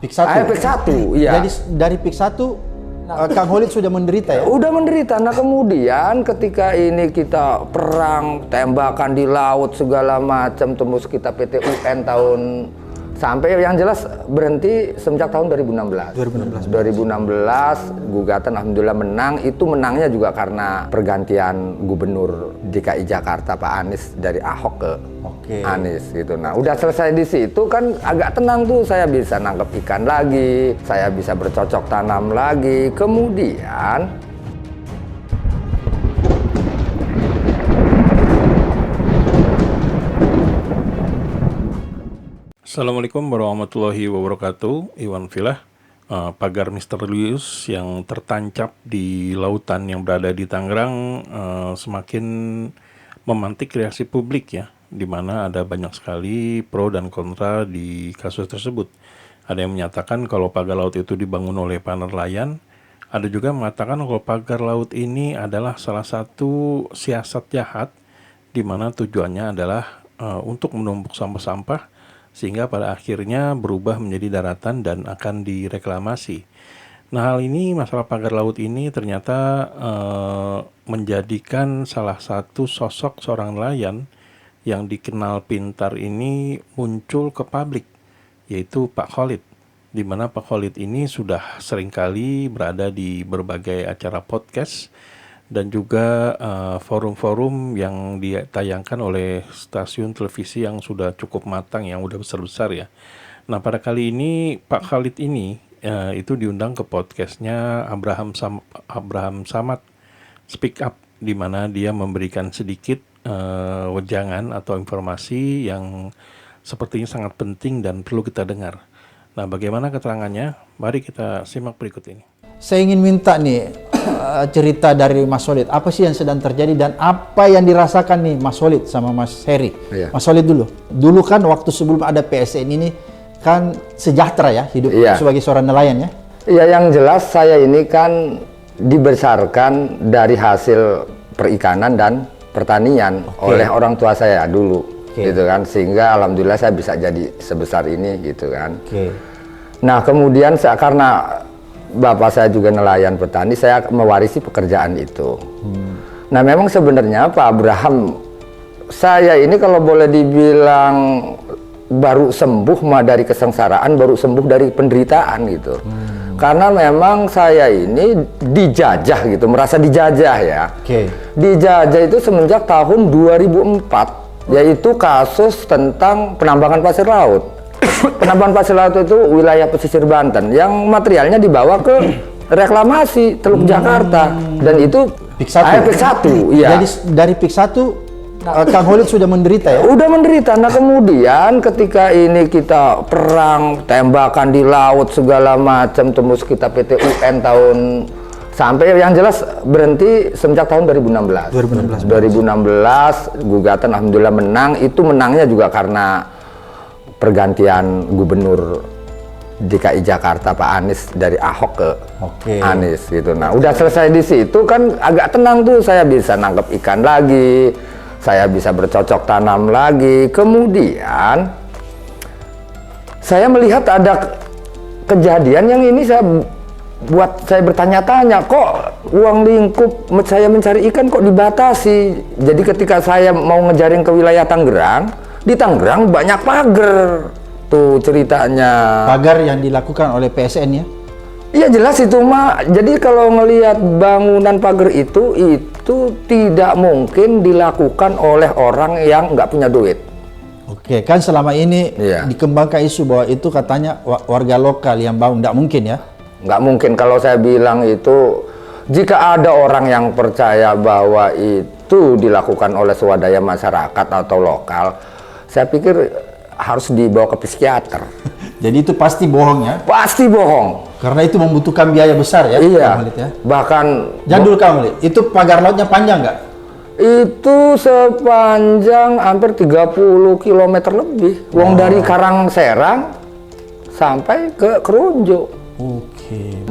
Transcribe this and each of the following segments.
PIK 1. PIK 1, iya. Jadi dari PIK 1 Kang Holid sudah menderita ya? Udah menderita. Nah kemudian ketika ini kita perang, tembakan di laut segala macam, tembus kita PT UN tahun sampai yang jelas berhenti semenjak tahun 2016. 2016 gugatan alhamdulillah menang. Itu menangnya juga karena pergantian gubernur DKI Jakarta Pak Anies dari Ahok ke Anies gitu. Nah, udah selesai di situ kan agak tenang tuh, saya bisa nangkep ikan lagi, saya bisa bercocok tanam lagi. Kemudian Assalamualaikum warahmatullahi wabarakatuh. Iwan Filah, pagar misterius yang tertancap di lautan yang berada di Tangerang semakin memantik reaksi publik ya, di mana ada banyak sekali pro dan kontra di kasus tersebut. Ada yang menyatakan kalau pagar laut itu dibangun oleh para nelayan. Ada juga yang mengatakan kalau pagar laut ini adalah salah satu siasat jahat, di mana tujuannya adalah untuk menumpuk sampah-sampah sehingga pada akhirnya berubah menjadi daratan dan akan direklamasi. Nah, hal ini, masalah pagar laut ini ternyata menjadikan salah satu sosok seorang nelayan yang dikenal pintar ini muncul ke publik, yaitu Pak Khalid, di mana Pak Khalid ini sudah seringkali berada di berbagai acara podcast dan juga forum-forum yang ditayangkan oleh stasiun televisi yang sudah cukup matang, yang udah besar-besar ya. Nah, pada kali ini Pak Khalid ini itu diundang ke podcastnya Abraham Samad Speak Up, di mana dia memberikan sedikit wejangan atau informasi yang sepertinya sangat penting dan perlu kita dengar. Nah, bagaimana keterangannya? Mari kita simak berikut ini. Saya ingin minta nih cerita dari Mas Holid. Apa sih yang sedang terjadi dan apa yang dirasakan nih Mas Holid sama Mas Heri? Iya. Mas Holid dulu. Dulu kan waktu sebelum ada PSN ini kan sejahtera ya hidup sebagai seorang nelayan ya? Iya, yang jelas saya ini kan dibesarkan dari hasil perikanan dan pertanian oleh orang tua saya dulu, gitu kan, sehingga alhamdulillah saya bisa jadi sebesar ini gitu kan. Nah kemudian karena bapak saya juga nelayan petani, saya mewarisi pekerjaan itu. Nah memang sebenarnya Pak Abraham, saya ini kalau boleh dibilang baru sembuh dari kesengsaraan, baru sembuh dari penderitaan gitu. Karena memang saya ini dijajah gitu, merasa dijajah ya. Dijajah itu semenjak tahun 2004, yaitu kasus tentang penambangan pasir laut. Penambangan pasir laut itu wilayah pesisir Banten yang materialnya dibawa ke reklamasi Teluk Jakarta, dan itu PIK 1. PIK 1, iya. Jadi dari PIK 1 Kang Holid sudah menderita ya? Udah menderita. Nah kemudian ketika ini kita perang, tembakan di laut segala macam, tembus kita PT UN tahun sampai yang jelas berhenti semenjak tahun 2016. 2016 gugatan alhamdulillah menang. Itu menangnya juga karena pergantian gubernur DKI Jakarta Pak Anies dari Ahok ke Anies gitu. Nah, udah selesai di situ kan agak tenang tuh, saya bisa nangkep ikan lagi, saya bisa bercocok tanam lagi. Kemudian saya melihat ada kejadian yang ini buat saya bertanya-tanya, kok uang lingkup saya mencari ikan kok dibatasi. Jadi ketika saya mau ngejaring ke wilayah Tangerang, di Tangerang banyak pagar tuh ceritanya. Pagar yang dilakukan oleh PSN ya? Iya jelas itu mah. Jadi kalau ngelihat bangunan pagar itu tidak mungkin dilakukan oleh orang yang nggak punya duit. Kan selama ini dikembangkan isu bahwa itu katanya warga lokal yang bangun. Nggak mungkin ya? Nggak mungkin. Kalau saya bilang itu, jika ada orang yang percaya bahwa itu dilakukan oleh swadaya masyarakat atau lokal, saya pikir harus dibawa ke psikiater. Jadi itu pasti bohong ya? Pasti bohong. Karena itu membutuhkan biaya besar ya? Iya. Ya? Bahkan Jadul kamu, itu pagar lautnya panjang nggak? Itu sepanjang hampir 30 km lebih. Wong dari Karangserang sampai ke Kerunjo.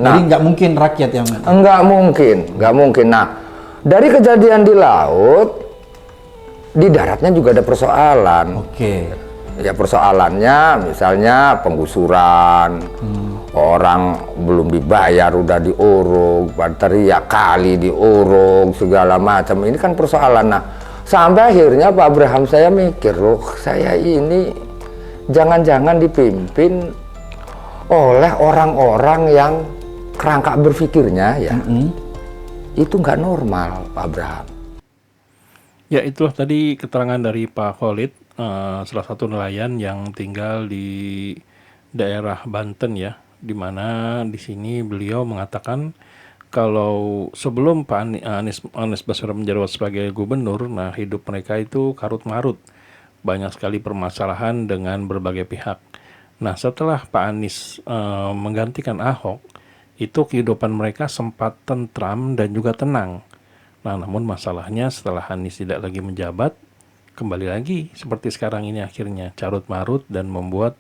Nah, jadi nggak mungkin rakyat yang... Nggak mungkin. Nah, dari kejadian di laut, di daratnya juga ada persoalan. Ya persoalannya misalnya penggusuran, orang belum dibayar udah diuruk, teriak kali diuruk segala macam. Ini kan persoalan. Nah, sampai akhirnya Pak Abraham saya mikir, loh saya ini jangan-jangan dipimpin oleh orang-orang yang kerangka berpikirnya ya itu nggak normal, Pak Abraham. Ya, itulah tadi keterangan dari Pak Khalid, salah satu nelayan yang tinggal di daerah Banten ya, di mana di sini beliau mengatakan kalau sebelum Pak Anies Baswedan menjabat sebagai gubernur, nah hidup mereka itu karut-marut, banyak sekali permasalahan dengan berbagai pihak. Nah, setelah Pak Anies menggantikan Ahok, itu kehidupan mereka sempat tentram dan juga tenang. Nah, namun masalahnya setelah Anies tidak lagi menjabat, kembali lagi seperti sekarang ini akhirnya carut-marut dan membuat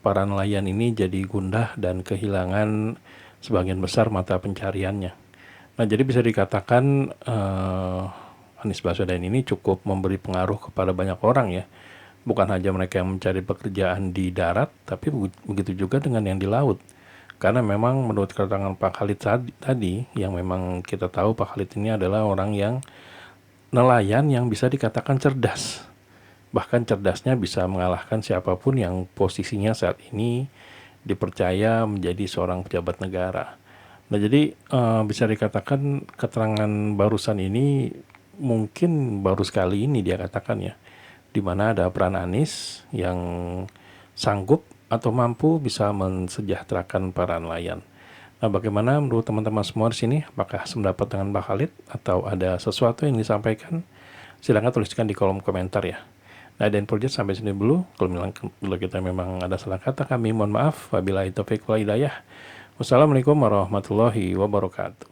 para nelayan ini jadi gundah dan kehilangan sebagian besar mata pencariannya. Nah, jadi bisa dikatakan Anies Baswedan ini cukup memberi pengaruh kepada banyak orang ya. Bukan hanya mereka yang mencari pekerjaan di darat, tapi begitu juga dengan yang di laut. Karena memang menurut keterangan Pak Khalid tadi, yang memang kita tahu Pak Khalid ini adalah orang yang nelayan yang bisa dikatakan cerdas. Bahkan cerdasnya bisa mengalahkan siapapun yang posisinya saat ini dipercaya menjadi seorang pejabat negara. Nah, jadi bisa dikatakan keterangan barusan ini mungkin baru sekali ini dia katakan ya, di mana ada peran Anies yang sanggup atau mampu bisa mensejahterakan para nelayan. Nah, bagaimana menurut teman-teman semua di sini? Apakah sependapat dengan Pak Khalid atau ada sesuatu yang disampaikan? Silakan tuliskan di kolom komentar ya. Nah, dan project sampai sini dulu. Kalau kita memang ada salah kata, kami mohon maaf. Wabillahi taufiq wal hidayah. Wassalamualaikum warahmatullahi wabarakatuh.